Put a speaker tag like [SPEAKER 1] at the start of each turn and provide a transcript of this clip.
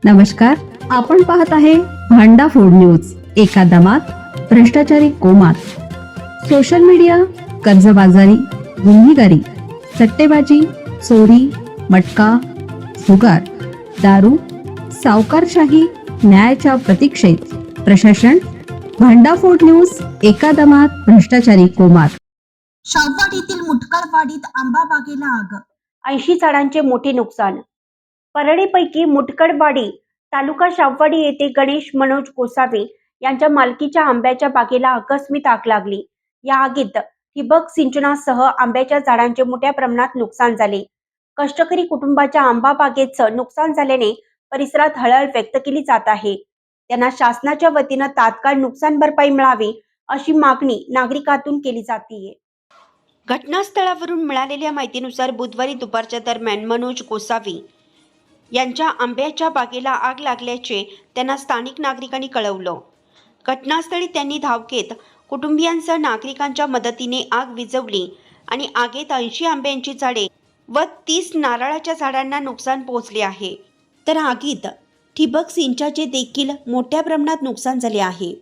[SPEAKER 1] नमस्कार, आपण पाहत आहे भांडा फोड न्यूज. एका दमात भ्रष्टाचारी कोमात. सोशल मीडिया, कर्जबाजारी, गुन्हेगारी, सट्टेबाजी, चोरी, मटका, जुगार, दारू, सावकारशाही, न्यायाच्या प्रतीक्षेत प्रशासन. भांडाफोड न्यूज. एका दमात भ्रष्टाचारी कोमात.
[SPEAKER 2] शाववाडीतील मुटकळवाडीत आंबा बागेला आग.
[SPEAKER 3] 80 झाडांचे मोठे नुकसान. परळीपैकी मुटकळवाडी तालुका शाववाडी येथे गणेश मनोज गोसावी यांच्या मालकीच्या आंब्याच्या बागेला आकस्मिक आग लागली. या आगीत ठिबक सिंचनासह आंब्याच्या झाडांचे मोठ्या प्रमाणात नुकसान झाले. कष्टकरी कुटुंबाच्या आंबा बागेचं नुकसान झाल्याने परिसरात हळहळ व्यक्त केली जात आहे. त्यांना शासनाच्या वतीनं तात्काळ नुकसान भरपाई मिळावी अशी मागणी नागरिकांतून केली जाते. घटनास्थळावरून मिळालेल्या माहितीनुसार बुधवारी दुपारच्या दरम्यान मनोज गोसावी यांच्या आंब्याच्या बागेला आग लागल्याचे त्यांना स्थानिक नागरिकांनी कळवलं. घटनास्थळी त्यांनी धाव घेत कुटुंबियांसह नागरिकांच्या मदतीने आग विझवली आणि आगीत 80 आंब्यांची झाडे व 30 नारळाच्या झाडांना नुकसान पोहोचले आहे. तर आगीत ठिबक सिंचनाचे देखील मोठ्या प्रमाणात नुकसान झाले आहे.